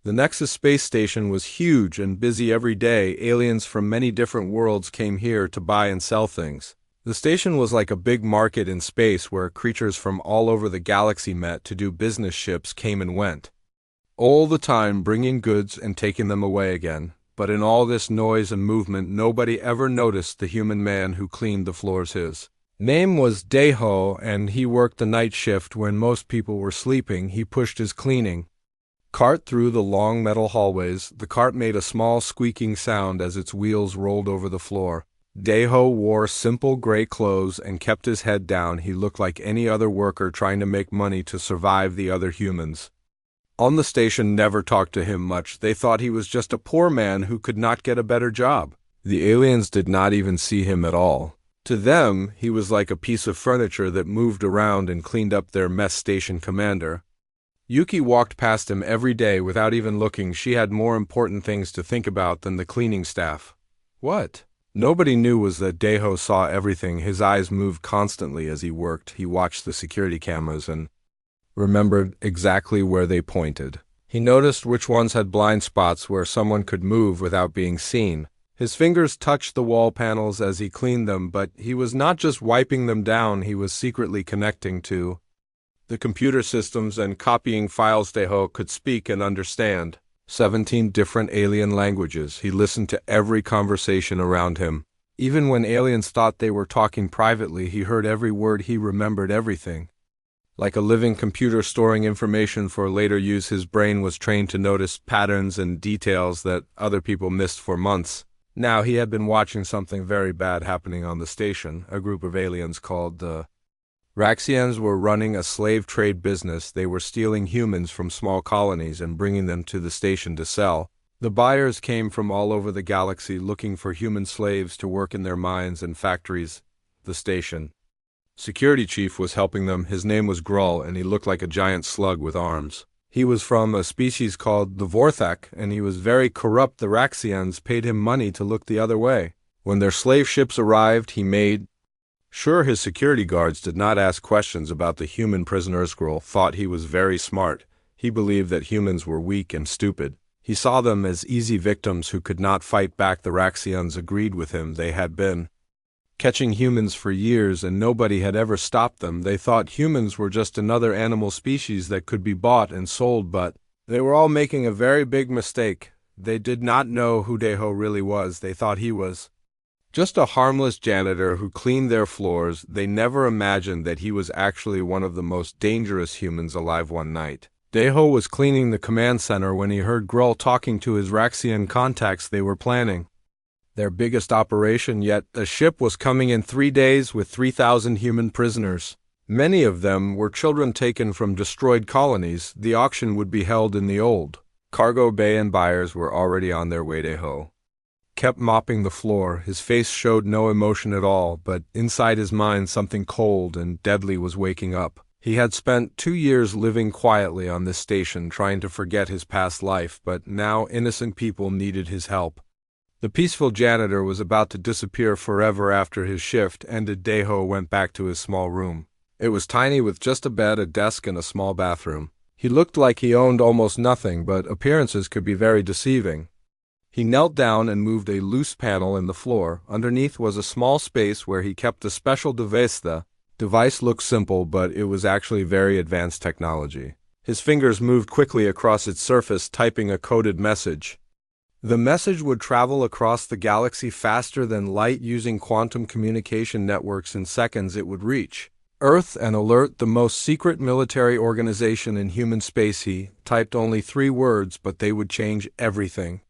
The Nexus space station was huge and busy every day. Aliens from many different worlds came here to buy and sell things. The station was like a big market in space where creatures from all over the galaxy met to do business. Ships came and went, all the time bringing goods and taking them away again. But in all this noise and movement, nobody ever noticed the human man who cleaned the floors. His name was Deho, and he worked the night shift when most people were sleeping. He pushed his cleaning cart through the long metal hallways. The cart made a small squeaking sound as its wheels rolled over the floor. Deho wore simple gray clothes and kept his head down. He looked like any other worker trying to make money to survive. The other humans on the station never talked to him much. They thought he was just a poor man who could not get a better job. The aliens did not even see him at all. To them, he was like a piece of furniture that moved around and cleaned up their mess. Station commander Yuki walked past him every day without even looking. She had more important things to think about than the cleaning staff. What nobody knew was that Deho saw everything. His eyes moved constantly as he worked. He watched the security cameras and remembered exactly where they pointed. He noticed which ones had blind spots where someone could move without being seen. His fingers touched the wall panels as he cleaned them, but he was not just wiping them down. He was secretly connecting to the computer systems and copying files. Deho could speak and understand 17 different alien languages. He listened to every conversation around him. Even when aliens thought they were talking privately, he heard every word. He remembered everything. Like a living computer storing information for later use, his brain was trained to notice patterns and details that other people missed for months. Now he had been watching something very bad happening on the station. A group of aliens called the Raxians were running a slave trade business. They were stealing humans from small colonies and bringing them to the station to sell. The buyers came from all over the galaxy looking for human slaves to work in their mines and factories. The station security chief was helping them. His name was Grull, and he looked like a giant slug with arms. He was from a species called the Vorthak, and he was very corrupt. The Raxians paid him money to look the other way. When their slave ships arrived, he made sure his security guards did not ask questions about the human prisoners. Grull thought he was very smart. He believed that humans were weak and stupid. He saw them as easy victims who could not fight back. The Raxians agreed with him. They had been catching humans for years, and nobody had ever stopped them. They thought humans were just another animal species that could be bought and sold, but they were all making a very big mistake. They did not know who Deho really was. They thought he was just a harmless janitor who cleaned their floors. They never imagined that he was actually one of the most dangerous humans alive. One night, Deho was cleaning the command center when he heard Grull talking to his Raxian contacts. They were planning their biggest operation yet. A ship was coming in 3 days with 3,000 human prisoners. Many of them were children taken from destroyed colonies. The auction would be held in the old cargo bay, and buyers were already on their way. Deho kept mopping the floor. His face showed no emotion at all, but inside his mind something cold and deadly was waking up. He had spent 2 years living quietly on this station, trying to forget his past life, but now innocent people needed his help. The peaceful janitor was about to disappear forever. After his shift ended, Deho went back to his small room. It was tiny, with just a bed, a desk, and a small bathroom. He looked like he owned almost nothing, but appearances could be very deceiving. He knelt down and moved a loose panel in the floor. Underneath was a small space where he kept a special device. The device looked simple, but it was actually very advanced technology. His fingers moved quickly across its surface, typing a coded message. The message would travel across the galaxy faster than light using quantum communication networks. In seconds, it would reach Earth and alert the most secret military organization in human space. He typed only 3 words, but they would change everything.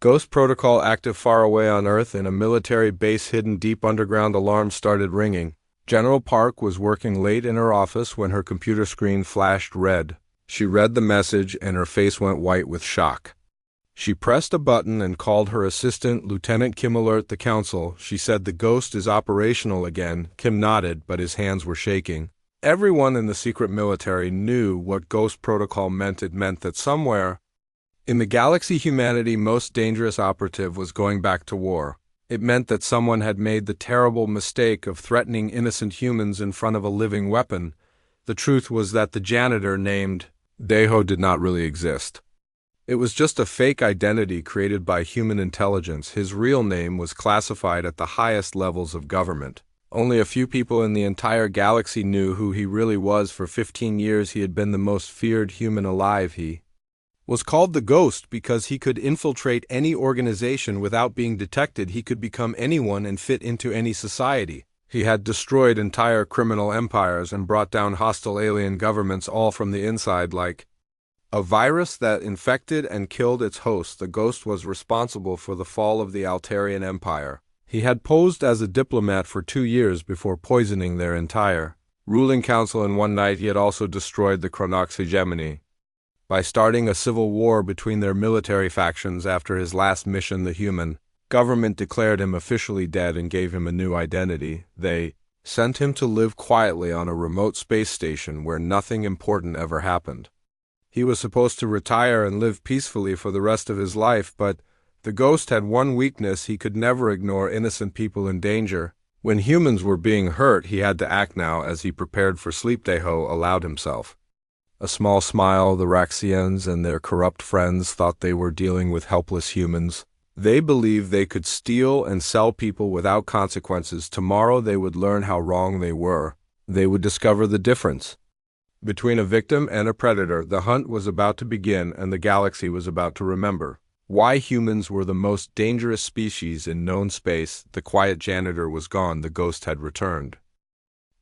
Ghost protocol active far away on Earth in a military base hidden deep underground. Alarms started ringing. General Park was working late in her office when her computer screen flashed red. She read the message and her face went white with shock. She pressed a button and called her assistant, Lieutenant Kim. Alert the council. She said the Ghost is operational again. Kim nodded, but his hands were shaking. Everyone in the secret military knew what Ghost protocol meant. It meant that somewhere in the galaxy, humanity's most dangerous operative was going back to war. It meant that someone had made the terrible mistake of threatening innocent humans in front of a living weapon. The truth was that the janitor named Deho did not really exist. It was just a fake identity created by human intelligence. His real name was classified at the highest levels of government. Only a few people in the entire galaxy knew who he really was. For 15 years he had been the most feared human alive. He was called the Ghost because he could infiltrate any organization without being detected. He could become anyone and fit into any society. He had destroyed entire criminal empires and brought down hostile alien governments, all from the inside. Like a virus that infected and killed its host, the Ghost was responsible for the fall of the Altarian Empire. He had posed as a diplomat for 2 years before poisoning their entire ruling council, and one night he had also destroyed the Chronoxygemini by starting a civil war between their military factions. After his last mission, the human government declared him officially dead and gave him a new identity. They sent him to live quietly on a remote space station where nothing important ever happened. He was supposed to retire and live peacefully for the rest of his life, but the Ghost had one weakness: he could never ignore innocent people in danger. When humans were being hurt, he had to act now. As he prepared for sleep, Deho allowed himself a small smile. The Raxians and their corrupt friends thought they were dealing with helpless humans. They believed they could steal and sell people without consequences. Tomorrow they would learn how wrong they were. They would discover the difference between a victim and a predator. The hunt was about to begin, and the galaxy was about to remember why humans were the most dangerous species in known space. The quiet janitor was gone. The Ghost had returned.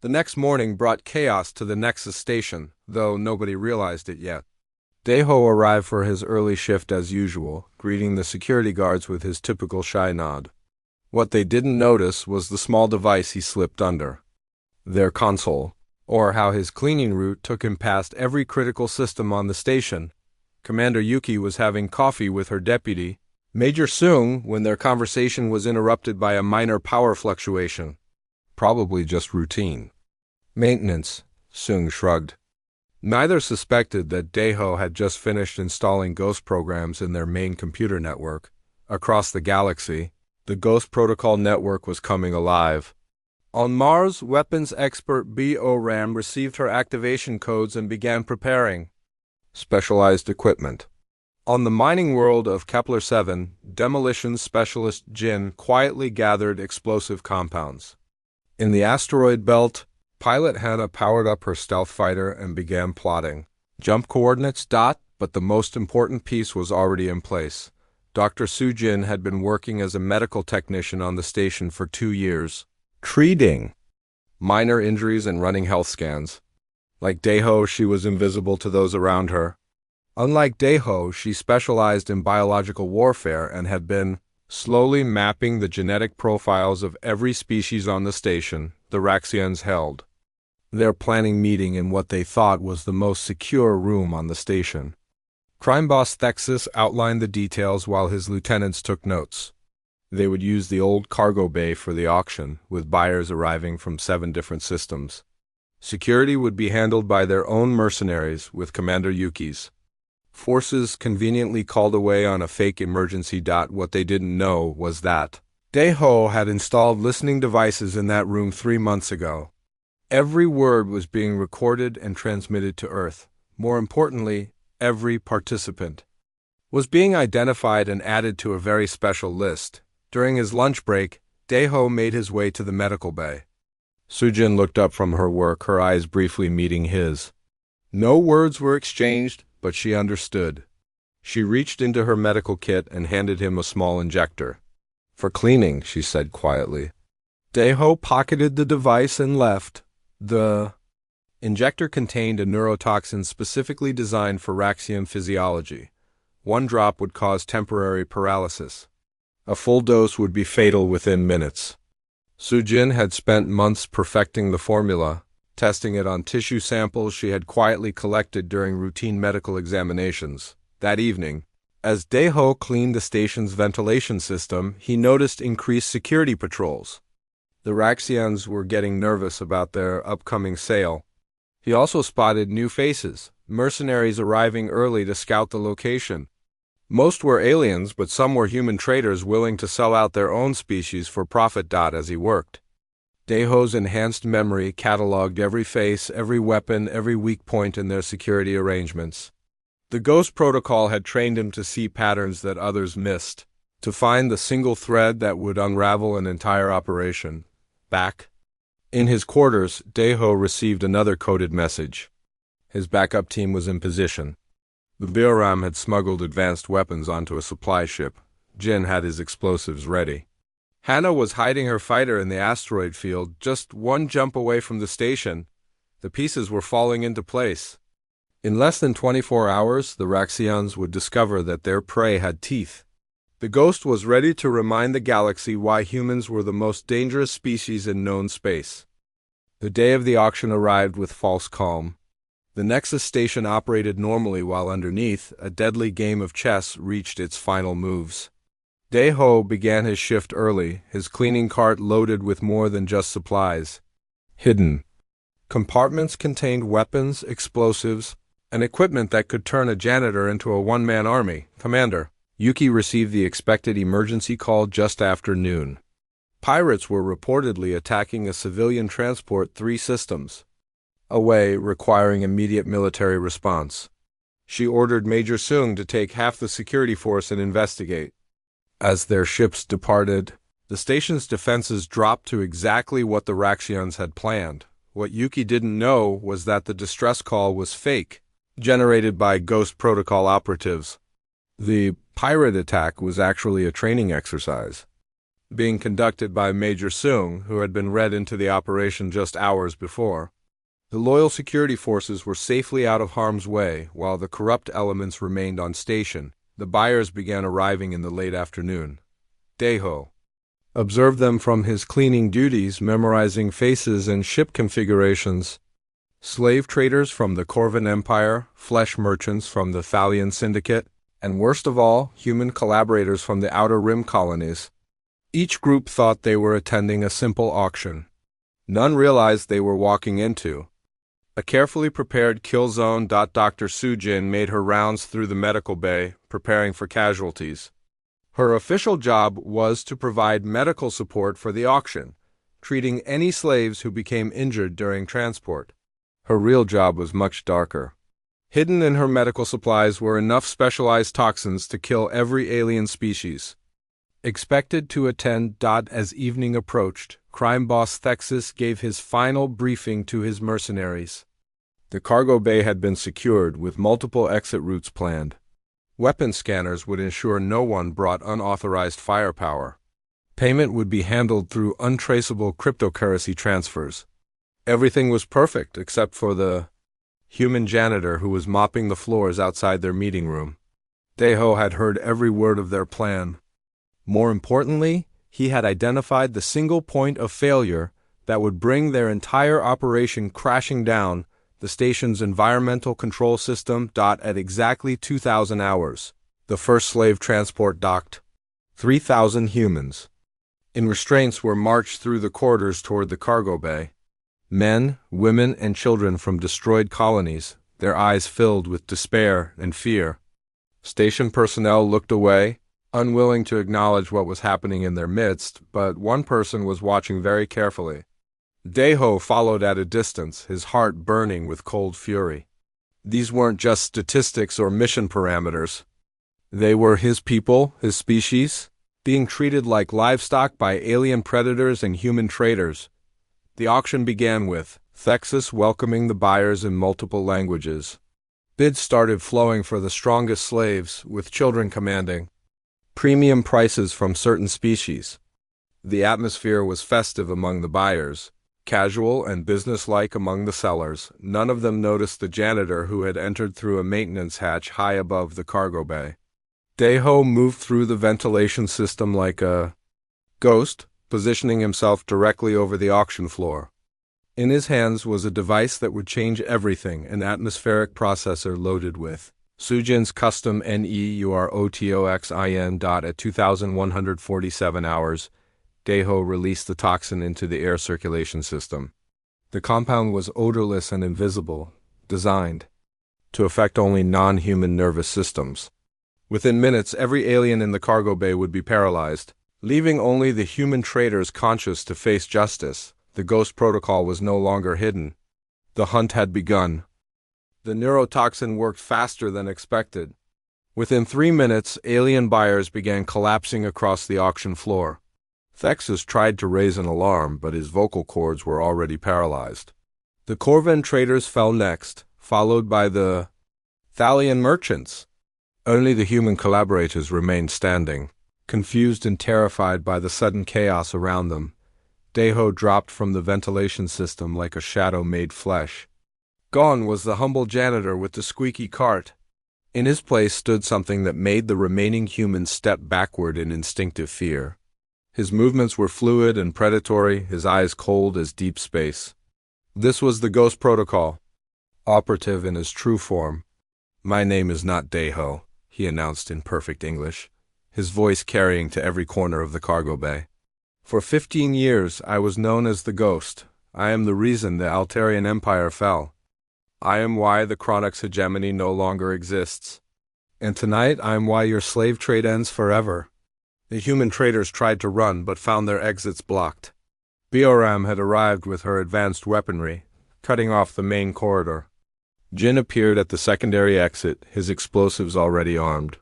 The next morning brought chaos to the Nexus station, though nobody realized it yet. Deho arrived for his early shift as usual, greeting the security guards with his typical shy nod. What they didn't notice was the small device he slipped under their console, or how his cleaning route took him past every critical system on the station. Commander Yuki was having coffee with her deputy, Major Sung, when their conversation was interrupted by a minor power fluctuation. Probably just routine maintenance, Sung shrugged. Neither suspected that Deho had just finished installing Ghost programs in their main computer network. Across the galaxy, the Ghost Protocol network was coming alive. On Mars, weapons expert BO-RAM received her activation codes and began preparing specialized equipment. On the mining world of Kepler-7, demolition specialist Jin quietly gathered explosive compounds. In the asteroid belt, Pilot Hannah powered up her stealth fighter and began plotting jump coordinates. But the most important piece was already in place. Dr. Soo-jin had been working as a medical technician on the station for 2 years, treating minor injuries and running health scans. Like Deho, she was invisible to those around her. Unlike Deho, she specialized in biological warfare and had been slowly mapping the genetic profiles of every species on the station. The Raxians held their planning meeting in what they thought was the most secure room on the station. Crime boss Thexus outlined the details while his lieutenants took notes. They would use the old cargo bay for the auction, with buyers arriving from 7 different systems. Security would be handled by their own mercenaries, with Commander Yuki's forces conveniently called away on a fake emergency. What they didn't know was that Deho had installed listening devices in that room 3 months ago. Every word was being recorded and transmitted to Earth. More importantly, every participant was being identified and added to a very special list. During his lunch break, Deho made his way to the medical bay. Soo-jin looked up from her work, her eyes briefly meeting his. No words were exchanged, but she understood. She reached into her medical kit and handed him a small injector. For cleaning, she said quietly. Deho pocketed the device and left. The injector contained a neurotoxin specifically designed for Raxian physiology. 1 drop would cause temporary paralysis. A full dose would be fatal within minutes. Soo-jin had spent months perfecting the formula, testing it on tissue samples she had quietly collected during routine medical examinations. That evening, as Deho cleaned the station's ventilation system, he noticed increased security patrols. The Raxians were getting nervous about their upcoming sale. He also spotted new faces, mercenaries arriving early to scout the location. Most were aliens, but some were human traders willing to sell out their own species for profit. As he worked, Deho's enhanced memory cataloged every face, every weapon, every weak point in their security arrangements. The Ghost Protocol had trained him to see patterns that others missed, to find the single thread that would unravel an entire operation. Back in his quarters, Daeho received another coded message. His backup team was in position. The Bioram had smuggled advanced weapons onto a supply ship. Jin had his explosives ready. Hannah was hiding her fighter in the asteroid field, just one jump away from the station. The pieces were falling into place. In less than 24 hours, the Raxians would discover that their prey had teeth. The Ghost was ready to remind the galaxy why humans were the most dangerous species in known space. The day of the auction arrived with false calm. The Nexus station operated normally while underneath, a deadly game of chess reached its final moves. Daeho began his shift early, his cleaning cart loaded with more than just supplies. Hidden compartments contained weapons, explosives, and equipment that could turn a janitor into a one-man army. Commander, Yuki received the expected emergency call just after noon. Pirates were reportedly attacking a civilian transport 3 systems away, requiring immediate military response. She ordered Major Seung to take half the security force and investigate. As their ships departed, the station's defenses dropped to exactly what the Raxians had planned. What Yuki didn't know was that the distress call was fake, generated by Ghost Protocol operatives. The pirate attack was actually a training exercise, being conducted by Major Seung, who had been read into the operation just hours before. The loyal security forces were safely out of harm's way, while the corrupt elements remained on station. The buyers began arriving in the late afternoon. Daeho observed them from his cleaning duties, memorizing faces and ship configurations. Slave traders from the Corvan Empire, flesh merchants from the Thalian Syndicate, and worst of all, human collaborators from the Outer Rim colonies. Each group thought they were attending a simple auction. None realized they were walking into a carefully prepared kill zone. Dr. Sujin made her rounds through the medical bay, preparing for casualties. Her official job was to provide medical support for the auction, treating any slaves who became injured during transport. Her real job was much darker. Hidden in her medical supplies were enough specialized toxins to kill every alien species. Expected to attend. As evening approached, crime boss Thexus gave his final briefing to his mercenaries. The cargo bay had been secured, with multiple exit routes planned. Weapon scanners would ensure no one brought unauthorized firepower. Payment would be handled through untraceable cryptocurrency transfers. Everything was perfect except for the human janitor who was mopping the floors outside their meeting room. Daeho had heard every word of their plan. More importantly, he had identified the single point of failure that would bring their entire operation crashing down: the station's environmental control system. At exactly 2,000 hours, the first slave transport docked. 3,000 humans in restraints were marched through the corridors toward the cargo bay. Men, women, and children from destroyed colonies, their eyes filled with despair and fear. Station personnel looked away, unwilling to acknowledge what was happening in their midst, but one person was watching very carefully. Daeho followed at a distance, his heart burning with cold fury. These weren't just statistics or mission parameters. They were his people, his species, being treated like livestock by alien predators and human traders. The auction began with Thexus welcoming the buyers in multiple languages. Bids started flowing for the strongest slaves, with children commanding premium prices from certain species. The atmosphere was festive among the buyers, casual and businesslike among the sellers. None of them noticed the janitor who had entered through a maintenance hatch high above the cargo bay. Daeho moved through the ventilation system like a ghost, positioning himself directly over the auction floor. In his hands was a device that would change everything, an atmospheric processor loaded with Sujin's custom NEUROTOXIN. At 2,147 hours, Daeho released the toxin into the air circulation system. The compound was odorless and invisible, designed to affect only non-human nervous systems. Within minutes, every alien in the cargo bay would be paralyzed, leaving only the human traders conscious to face justice. The Ghost Protocol was no longer hidden. The hunt had begun. The neurotoxin worked faster than expected. Within 3 minutes, alien buyers began collapsing across the auction floor. Thexus tried to raise an alarm, but his vocal cords were already paralyzed. The Corvan traders fell next, followed by the Thalian merchants. Only the human collaborators remained standing, confused and terrified by the sudden chaos around them. Deho dropped from the ventilation system like a shadow made flesh. Gone was the humble janitor with the squeaky cart. In his place stood something that made the remaining humans step backward in instinctive fear. His movements were fluid and predatory, his eyes cold as deep space. This was the Ghost Protocol, operative in his true form. "My name is not Deho," he announced in perfect English, his voice carrying to every corner of the cargo bay. "For 15 years I was known as the Ghost. I am the reason the Altarian Empire fell. I am why the Chronix hegemony no longer exists. And tonight I am why your slave trade ends forever." The human traders tried to run but found their exits blocked. Bioram had arrived with her advanced weaponry, cutting off the main corridor. Jin appeared at the secondary exit, his explosives already armed.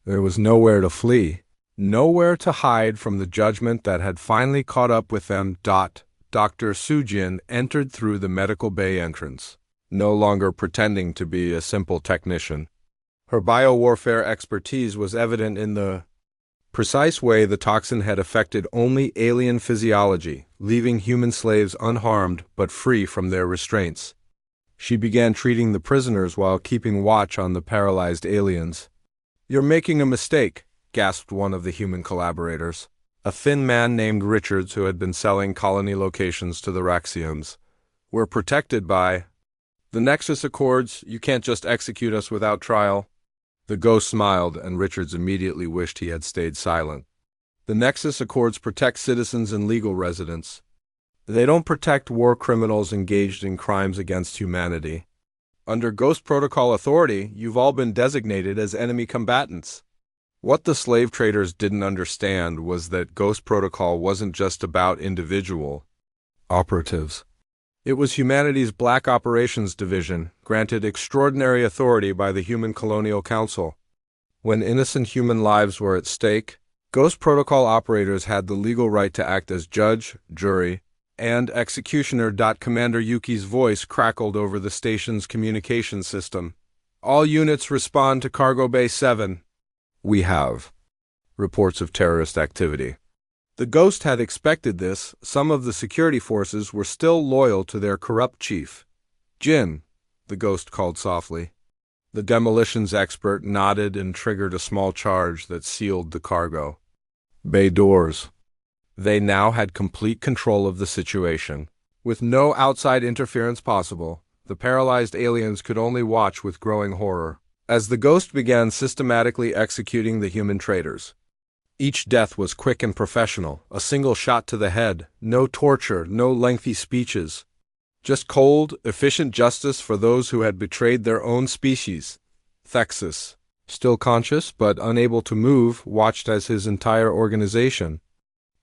There was nowhere to flee, nowhere to hide from the judgment that had finally caught up with them. Dr. Sujin entered through the medical bay entrance, no longer pretending to be a simple technician. Her biowarfare expertise was evident in the precise way the toxin had affected only alien physiology, leaving human slaves unharmed but free from their restraints. She began treating the prisoners while keeping watch on the paralyzed aliens. "You're making a mistake," gasped one of the human collaborators, a thin man named Richards who had been selling colony locations to the Raxians. "We're protected by the Nexus Accords. You can't just execute us without trial." The Ghost smiled, and Richards immediately wished he had stayed silent. "The Nexus Accords protect citizens and legal residents. They don't protect war criminals engaged in crimes against humanity. Under Ghost Protocol authority, you've all been designated as enemy combatants." What the slave traders didn't understand was that Ghost Protocol wasn't just about individual operatives. It was humanity's Black Operations Division, granted extraordinary authority by the Human Colonial Council. When innocent human lives were at stake, Ghost Protocol operators had the legal right to act as judge, jury, and executioner. Commander Yuki's voice crackled over the station's communication system. "All units respond to Cargo Bay 7. We have reports of terrorist activity." The Ghost had expected this. Some of the security forces were still loyal to their corrupt chief. "Jin," the Ghost called softly. The demolitions expert nodded and triggered a small charge that sealed the cargo bay doors. They now had complete control of the situation. With no outside interference possible, the paralyzed aliens could only watch with growing horror as the Ghost began systematically executing the human traders. Each death was quick and professional, a single shot to the head, no torture, no lengthy speeches. Just cold, efficient justice for those who had betrayed their own species. Thexus, still conscious but unable to move, watched as his entire organization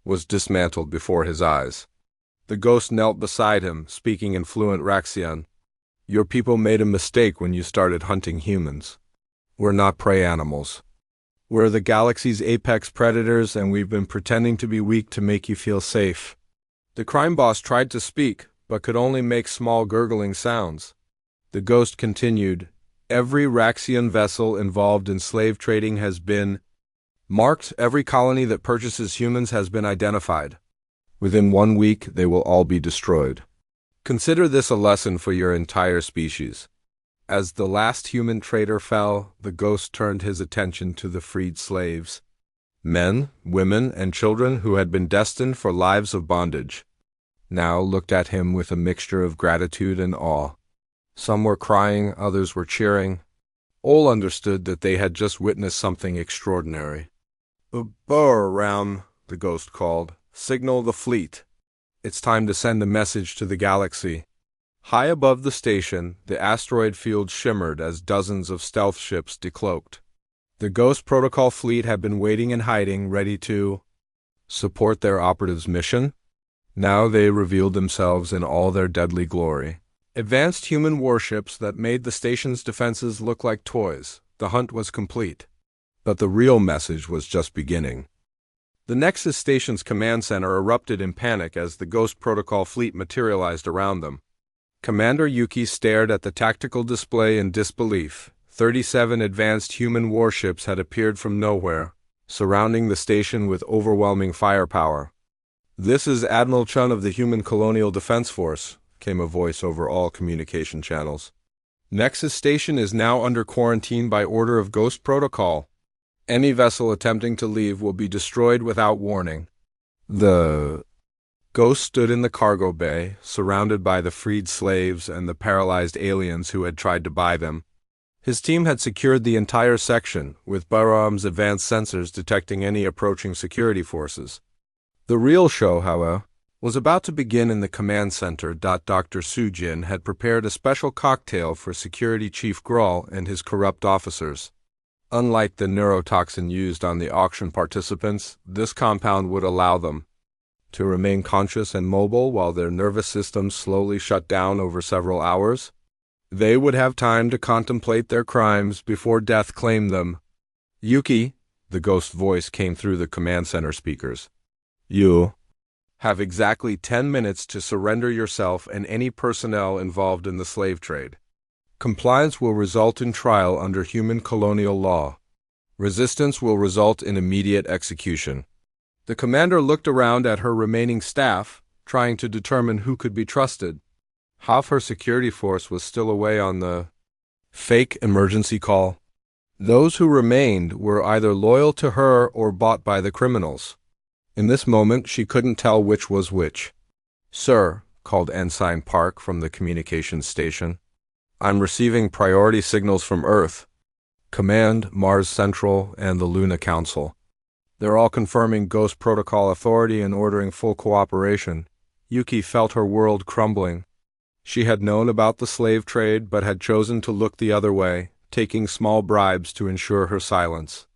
was dismantled before his eyes. The Ghost knelt beside him, speaking in fluent Raxian. "Your people made a mistake when you started hunting humans. We're not prey animals. We're the galaxy's apex predators, and we've been pretending to be weak to make you feel safe." The crime boss tried to speak, but could only make small gurgling sounds. The Ghost continued, "Every Raxian vessel involved in slave trading has been marked. Every colony that purchases humans has been identified. Within 1 week, they will all be destroyed. Consider this a lesson for your entire species." As the last human trader fell, the Ghost turned his attention to the freed slaves. Men, women, and children who had been destined for lives of bondage now looked at him with a mixture of gratitude and awe. Some were crying, others were cheering. All understood that they had just witnessed something extraordinary. "Bioram," the Ghost called. "Signal the fleet. It's time to send a message to the galaxy." High above the station, the asteroid field shimmered as dozens of stealth ships decloaked. The Ghost Protocol fleet had been waiting in hiding, ready to support their operatives' mission. Now they revealed themselves in all their deadly glory. Advanced human warships that made the station's defenses look like toys. The hunt was complete. But the real message was just beginning. The Nexus Station's command center erupted in panic as the Ghost Protocol fleet materialized around them. Commander Yuki stared at the tactical display in disbelief. 37 advanced human warships had appeared from nowhere, surrounding the station with overwhelming firepower. "This is Admiral Chun of the Human Colonial Defense Force," came a voice over all communication channels. "Nexus Station is now under quarantine by order of Ghost Protocol. Any vessel attempting to leave will be destroyed without warning." The Ghost stood in the cargo bay, surrounded by the freed slaves and the paralyzed aliens who had tried to buy them. His team had secured the entire section, with Bahram's advanced sensors detecting any approaching security forces. The real show, however, was about to begin in the command center. Dr. Sujin had prepared a special cocktail for Security Chief Grawl and his corrupt officers. Unlike the neurotoxin used on the auction participants, this compound would allow them to remain conscious and mobile while their nervous systems slowly shut down over several hours. They would have time to contemplate their crimes before death claimed them. "Yuki," the ghost voice came through the command center speakers. "You have exactly 10 minutes to surrender yourself and any personnel involved in the slave trade. Compliance will result in trial under human colonial law. Resistance will result in immediate execution." The commander looked around at her remaining staff, trying to determine who could be trusted. Half her security force was still away on the fake emergency call. Those who remained were either loyal to her or bought by the criminals. In this moment, she couldn't tell which was which. "Sir," called Ensign Park from the communications station, "I'm receiving priority signals from Earth, Command, Mars Central, and the Luna Council. They're all confirming Ghost Protocol authority and ordering full cooperation." Yuki felt her world crumbling. She had known about the slave trade but had chosen to look the other way, taking small bribes to ensure her silence.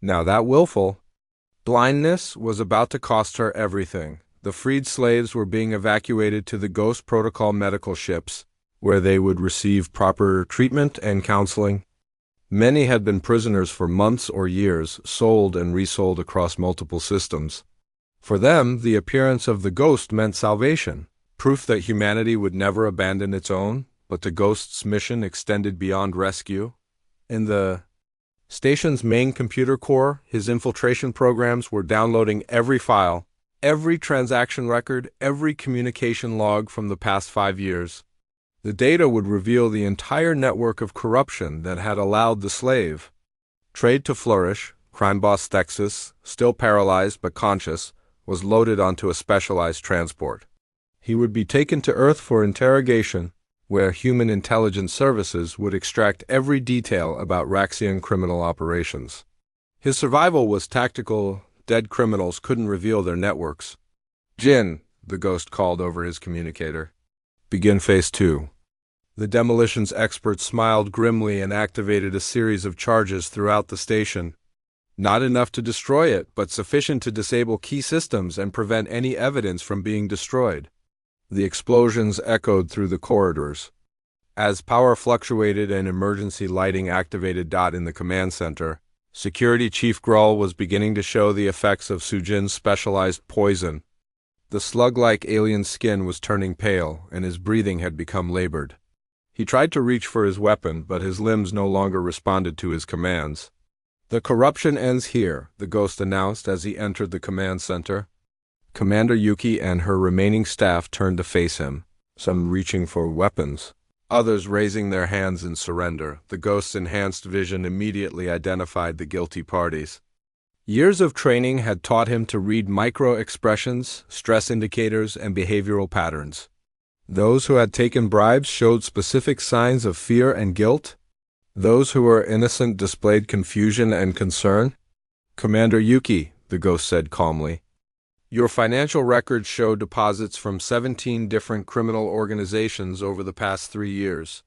Now that willful blindness was about to cost her everything. The freed slaves were being evacuated to the Ghost Protocol medical ships, where they would receive proper treatment and counseling. Many had been prisoners for months or years, sold and resold across multiple systems. For them, the appearance of the Ghost meant salvation, proof that humanity would never abandon its own, but the Ghost's mission extended beyond rescue. In the station's main computer core, his infiltration programs were downloading every file, every transaction record, every communication log from the past 5 years. The data would reveal the entire network of corruption that had allowed the slave trade to flourish. Crime boss Thexus, still paralyzed but conscious, was loaded onto a specialized transport. He would be taken to Earth for interrogation, where human intelligence services would extract every detail about Raxian criminal operations. His survival was tactical. Dead criminals couldn't reveal their networks. "Jin," the Ghost called over his communicator. "Begin Phase 2. The demolitions expert smiled grimly and activated a series of charges throughout the station. Not enough to destroy it, but sufficient to disable key systems and prevent any evidence from being destroyed. The explosions echoed through the corridors. As power fluctuated and emergency lighting activated. In the command center, Security Chief Grawl was beginning to show the effects of Sujin's specialized poison. The slug-like alien skin was turning pale, and his breathing had become labored. He tried to reach for his weapon, but his limbs no longer responded to his commands. "The corruption ends here," the Ghost announced as he entered the command center. Commander Yuki and her remaining staff turned to face him, some reaching for weapons, others raising their hands in surrender. The Ghost's enhanced vision immediately identified the guilty parties. Years of training had taught him to read micro-expressions, stress indicators, and behavioral patterns. Those who had taken bribes showed specific signs of fear and guilt. Those who were innocent displayed confusion and concern. "Commander Yuki," the Ghost said calmly, "your financial records show deposits from 17 different criminal organizations over the past 3 years.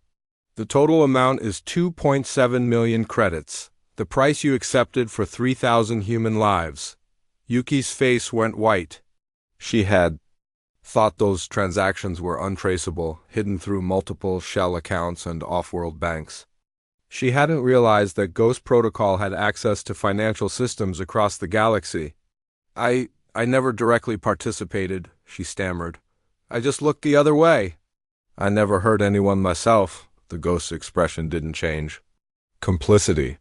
The total amount is 2.7 million credits, the price you accepted for 3,000 human lives." Yuki's face went white. She had thought those transactions were untraceable, hidden through multiple shell accounts and off-world banks. She hadn't realized that Ghost Protocol had access to financial systems across the galaxy. I never directly participated, she stammered. I just looked the other way. I never hurt anyone myself. The ghost's expression didn't change. Complicity.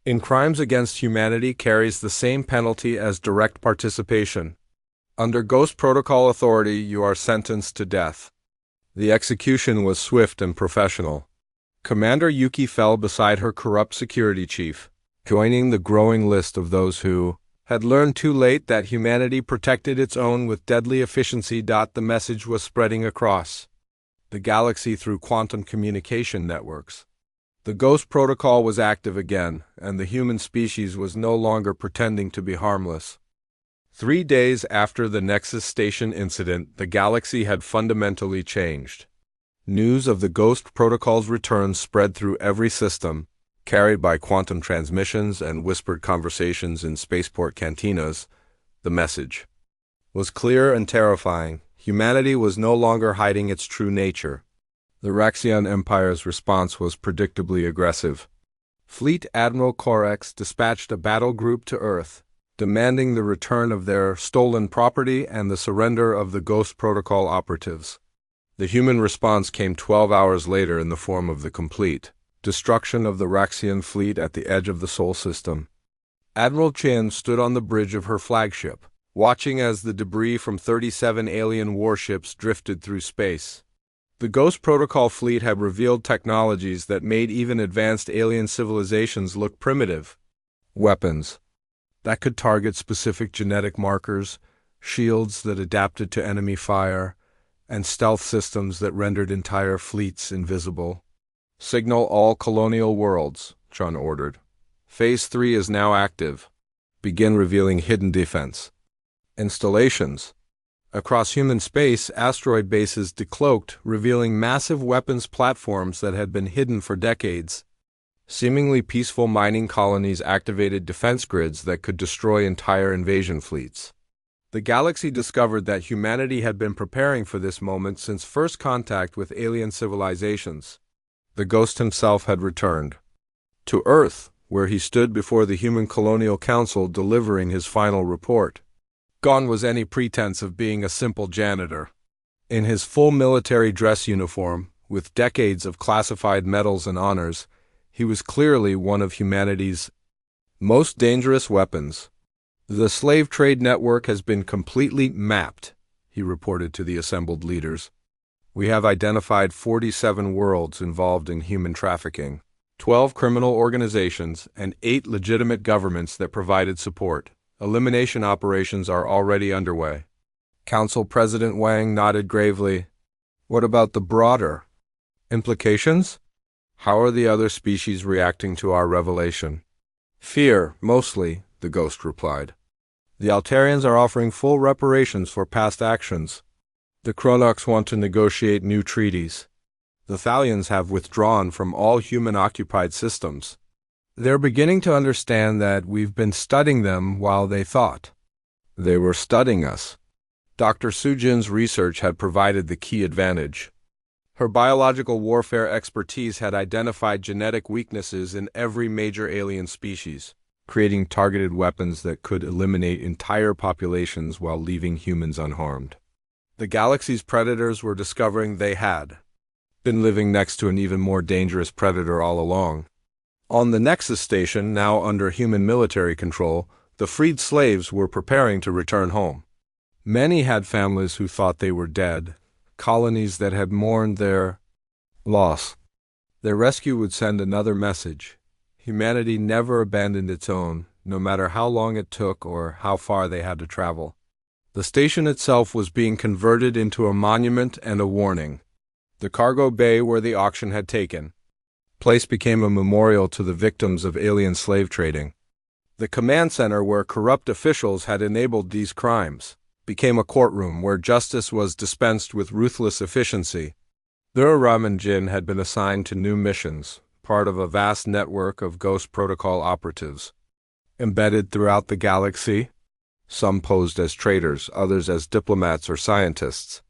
In crimes against humanity carries the same penalty as direct participation. Under Ghost Protocol authority, you are sentenced to death. The execution was swift and professional. Commander Yuki fell beside her corrupt security chief, joining the growing list of those who had learned too late that humanity protected its own with deadly efficiency. The message was spreading across the galaxy through quantum communication networks. The Ghost Protocol was active again, and the human species was no longer pretending to be harmless. 3 days after the Nexus Station incident, the galaxy had fundamentally changed. News of the Ghost Protocol's return spread through every system, carried by quantum transmissions and whispered conversations in spaceport cantinas. The message was clear and terrifying. Humanity was no longer hiding its true nature. The Raxian Empire's response was predictably aggressive. Fleet Admiral Orcs dispatched a battle group to Earth, demanding the return of their stolen property and the surrender of the Ghost Protocol operatives. The human response came 12 hours later in the form of the complete destruction of the Raxian fleet at the edge of the Sol system. Admiral Chen stood on the bridge of her flagship, watching as the debris from 37 alien warships drifted through space. The Ghost Protocol fleet had revealed technologies that made even advanced alien civilizations look primitive. Weapons that could target specific genetic markers, shields that adapted to enemy fire, and stealth systems that rendered entire fleets invisible. Signal all colonial worlds, Chun ordered. Phase 3 is now active. Begin revealing hidden defense installations. Across human space, asteroid bases decloaked, revealing massive weapons platforms that had been hidden for decades. Seemingly peaceful mining colonies activated defense grids that could destroy entire invasion fleets. The galaxy discovered that humanity had been preparing for this moment since first contact with alien civilizations. The ghost himself had returned to Earth, where he stood before the Human Colonial Council delivering his final report. Gone was any pretense of being a simple janitor. In his full military dress uniform, with decades of classified medals and honors, he was clearly one of humanity's most dangerous weapons. The slave trade network has been completely mapped, he reported to the assembled leaders. We have identified 47 worlds involved in human trafficking, 12 criminal organizations, and 8 legitimate governments that provided support. Elimination operations are already underway. Council President Wang nodded gravely. What about the broader implications? How are the other species reacting to our revelation? Fear, mostly, the ghost replied. The Altarians are offering full reparations for past actions. The Chronox want to negotiate new treaties. The Thalians have withdrawn from all human-occupied systems. They're beginning to understand that we've been studying them while they thought they were studying us. Dr. Sujin's research had provided the key advantage. Her biological warfare expertise had identified genetic weaknesses in every major alien species, creating targeted weapons that could eliminate entire populations while leaving humans unharmed. The galaxy's predators were discovering they had been living next to an even more dangerous predator all along. On the Nexus Station, now under human military control, the freed slaves were preparing to return home. Many had families who thought they were dead, colonies that had mourned their loss. Their rescue would send another message. Humanity never abandoned its own, no matter how long it took or how far they had to travel. The station itself was being converted into a monument and a warning. The cargo bay where the auction had taken place became a memorial to the victims of alien slave trading. The command center where corrupt officials had enabled these crimes became a courtroom where justice was dispensed with ruthless efficiency. Thuraram and Jin had been assigned to new missions, part of a vast network of Ghost Protocol operatives embedded throughout the galaxy. Some posed as traitors, others as diplomats or scientists.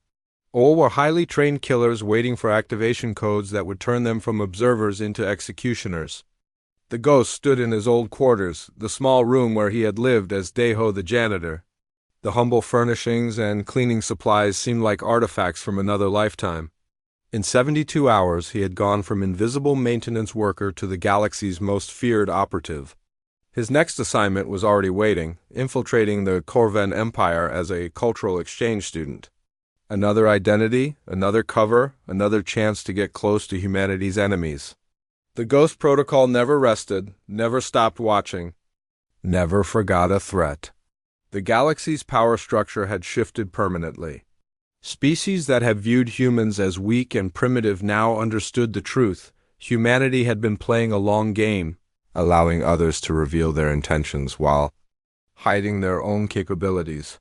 All were highly trained killers waiting for activation codes that would turn them from observers into executioners. The ghost stood in his old quarters, the small room where he had lived as Deho the janitor. The humble furnishings and cleaning supplies seemed like artifacts from another lifetime. In 72 hours, he had gone from invisible maintenance worker to the galaxy's most feared operative. His next assignment was already waiting, infiltrating the Corvan Empire as a cultural exchange student. Another identity, another cover, another chance to get close to humanity's enemies. The Ghost Protocol never rested, never stopped watching, never forgot a threat. The galaxy's power structure had shifted permanently. Species that had viewed humans as weak and primitive now understood the truth. Humanity had been playing a long game, allowing others to reveal their intentions while hiding their own capabilities.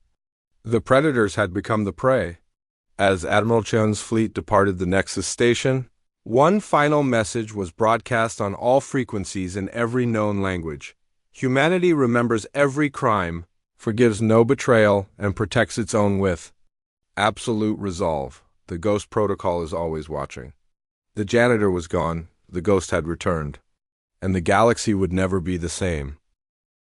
The predators had become the prey. As Admiral Chen's fleet departed the Nexus station, one final message was broadcast on all frequencies in every known language. Humanity remembers every crime, forgives no betrayal, and protects its own with absolute resolve. The Ghost Protocol is always watching. The janitor was gone, the ghost had returned, and the galaxy would never be the same.